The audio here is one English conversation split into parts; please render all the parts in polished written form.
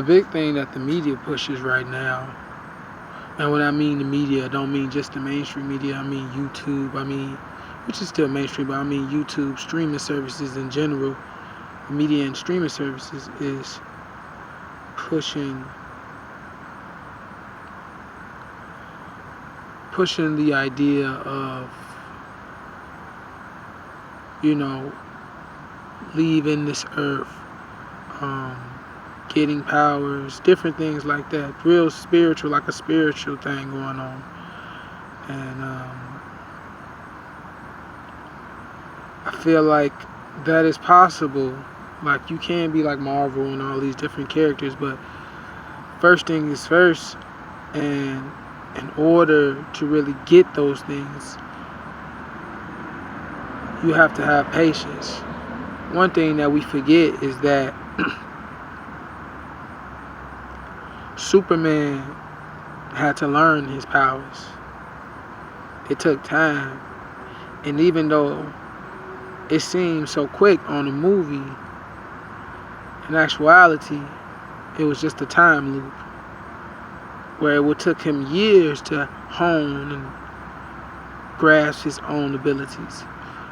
the big thing that the media pushes right now, and when I mean the media, I don't mean just the mainstream media. I mean YouTube. I mean, which is still mainstream, but I mean YouTube, streaming services in general. The media and streaming services is pushing the idea of, you know, leaving this earth, getting powers, different things like that. Real spiritual, like a spiritual thing going on. And I feel like that is possible. Like, you can be like Marvel and all these different characters, but first thing is first, and in order to really get those things, you have to have patience. One thing that we forget is that Superman had to learn his powers. It took time. And even though it seemed so quick on the movie, in actuality, it was just a time loop where it took him years to hone and grasp his own abilities.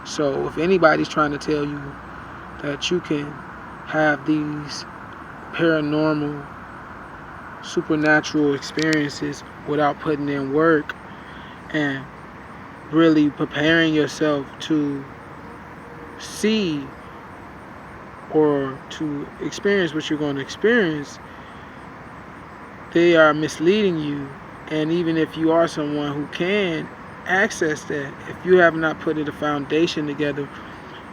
So if anybody's trying to tell you that you can have these paranormal, supernatural experiences without putting in work and really preparing yourself to see or to experience what you're going to experience, they are misleading you. And even if you are someone who can access that, if you have not put a foundation together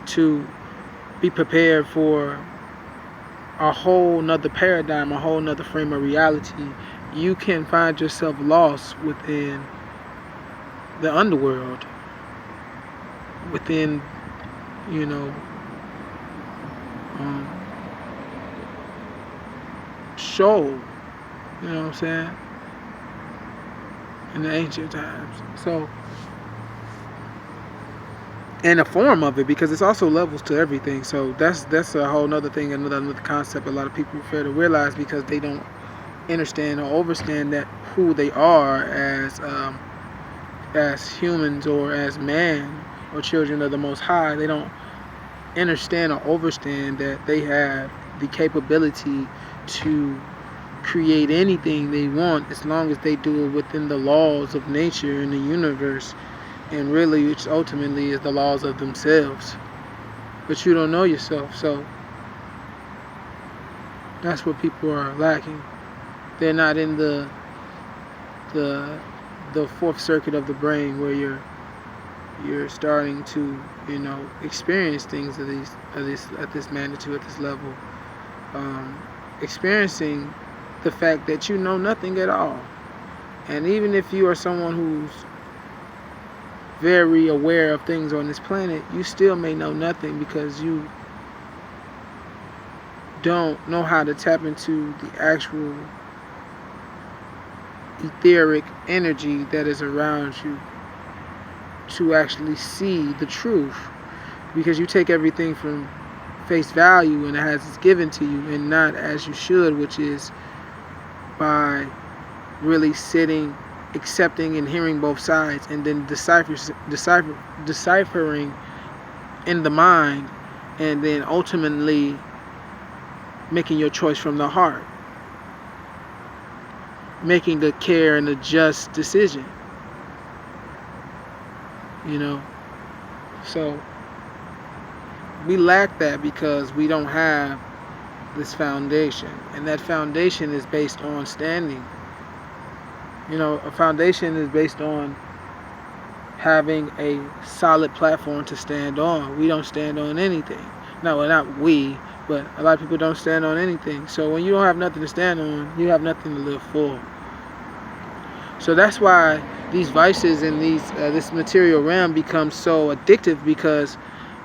to be prepared for a whole nother paradigm, a whole nother frame of reality, you can find yourself lost within the underworld, within, you know, show, you know what I'm saying, in the ancient times. So, and a form of it, because it's also levels to everything. So that's a whole nother thing, another concept a lot of people fail to realize, because they don't understand or overstand that who they are as humans or as man or children of the Most High. They don't understand or overstand that they have the capability to create anything they want, as long as they do it within the laws of nature and the universe, and really, which ultimately is the laws of themselves. But you don't know yourself, so that's what people are lacking. They're not in the fourth circuit of the brain, where you're starting to, you know, experience things at this magnitude, at this level, experiencing the fact that you know nothing at all. And even if you are someone who's very aware of things on this planet, you still may know nothing, because you don't know how to tap into the actual etheric energy that is around you to actually see the truth, because you take everything from face value and as it's given to you, and not as you should, which is by really sitting, accepting and hearing both sides, and then deciphering in the mind, and then ultimately making your choice from the heart, making the care and the just decision, you know. So we lack that because we don't have this foundation, and that foundation is based on standing. You know, a foundation is based on having a solid platform to stand on. We don't stand on anything. No, well, not we, but a lot of people don't stand on anything. So when you don't have nothing to stand on, you have nothing to live for. So that's why these vices and this material realm becomes so addictive, because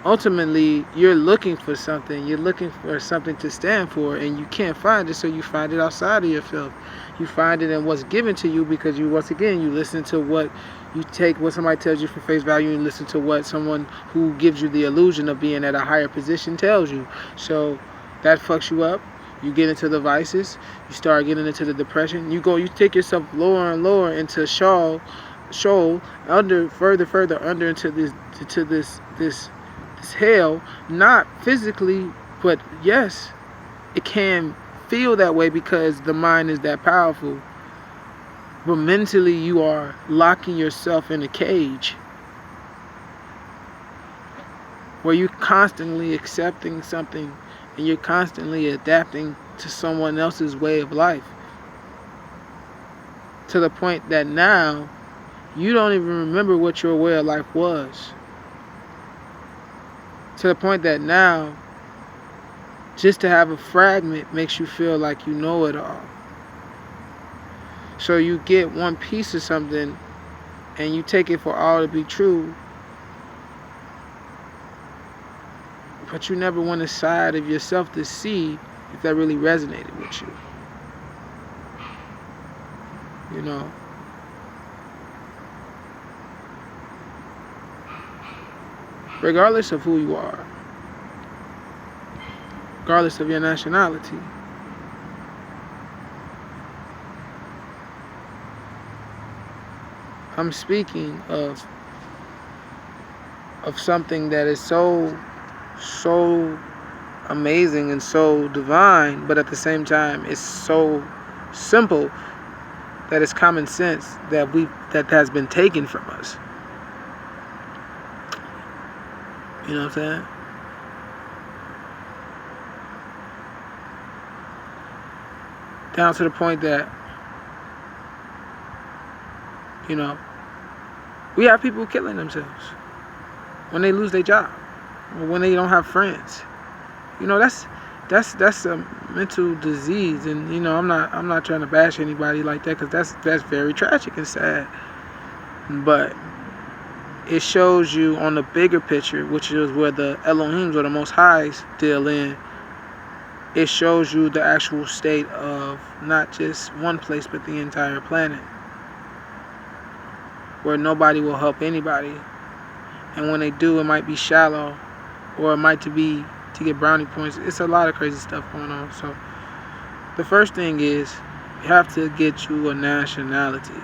ultimately you're looking for something. You're looking for something to stand for, and you can't find it, so you find it outside of yourself. You find it in what's given to you, because you, once again, you listen to what you take, what somebody tells you for face value, and listen to what someone who gives you the illusion of being at a higher position tells you. So that fucks you up. You get into the vices, you start getting into the depression. You take yourself lower and lower into shoal, under further under into this hell. Not physically, but yes, it can feel that way because the mind is that powerful. But mentally, you are locking yourself in a cage where you're constantly accepting something and you're constantly adapting to someone else's way of life, to the point that now you don't even remember what your way of life was, to the point that now just to have a fragment makes you feel like you know it all. So you get one piece of something and you take it for all to be true, but you never went inside of yourself to see if that really resonated with you. You know? Regardless of who you are, regardless of your nationality, I'm speaking of something that is so amazing and so divine, but at the same time it's so simple that it's common sense that has been taken from us. You know what I'm saying? Down to the point that, you know, we have people killing themselves when they lose their job, or when they don't have friends. You know, that's a mental disease, and you know, I'm not trying to bash anybody like that, because that's very tragic and sad. But it shows you on the bigger picture, which is where the Elohims or the Most Highs deal in. It shows you the actual state of not just one place, but the entire planet, where nobody will help anybody, and when they do, it might be shallow, or it might be to get brownie points. It's a lot of crazy stuff going on. So the first thing is, you have to get you a nationality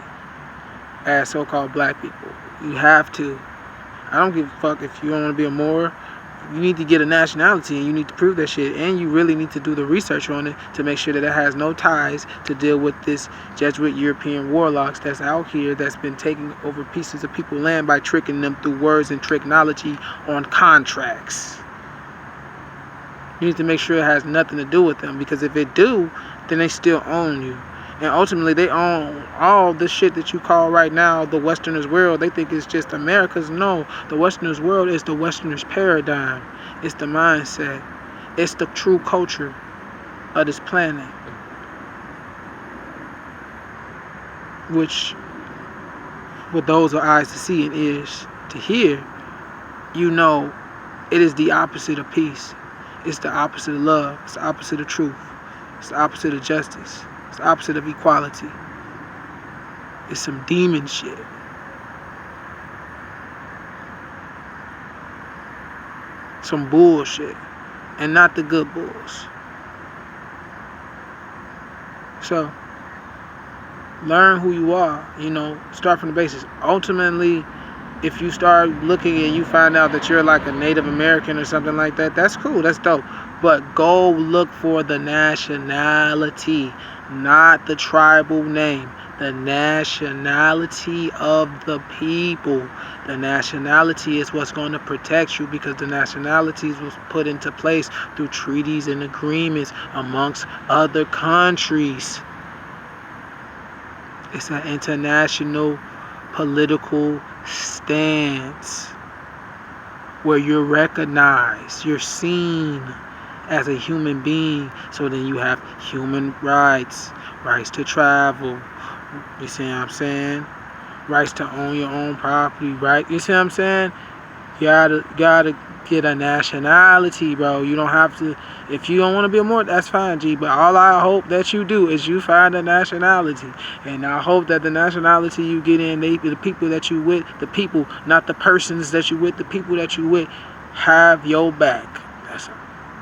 as so-called black people. You have to. I don't give a fuck if you don't want to be a Moor. You need to get a nationality, and you need to prove that shit, and you really need to do the research on it to make sure that it has no ties to deal with this Jesuit European warlocks that's out here, that's been taking over pieces of people's land by tricking them through words and technology on contracts. You need to make sure it has nothing to do with them, because if it do, then they still own you. And ultimately, they own all the shit that you call right now the Westerners' world. They think it's just America's. No, the Westerners' world is the Westerners' paradigm. It's the mindset. It's the true culture of this planet. Which, with those with eyes to see and ears to hear, you know it is the opposite of peace. It's the opposite of love. It's the opposite of truth. It's the opposite of justice. It's the opposite of equality. It's some demon shit. Some bullshit. And not the good bulls. So, learn who you are. You know, start from the basics. Ultimately, if you start looking and you find out that you're like a Native American or something like that, that's cool, that's dope. But go look for the nationality, not the tribal name. The nationality of the people. The nationality is what's going to protect you, because the nationalities was put into place through treaties and agreements amongst other countries. It's an international political stance where you're recognized, you're seen as a human being. So then you have human rights, rights to travel, you see what I'm saying, rights to own your own property, right? You see what I'm saying? You gotta get a nationality, bro. You don't have to. If you don't want to be a Moor, that's fine, G. But all I hope that you do is you find a nationality, and I hope that the nationality you get in, the people that you with, the people, not the persons that you with, the people that you with, have your back.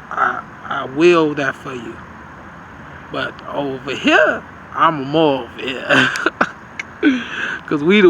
I will that for you. But over here, I'm more over here. Because we the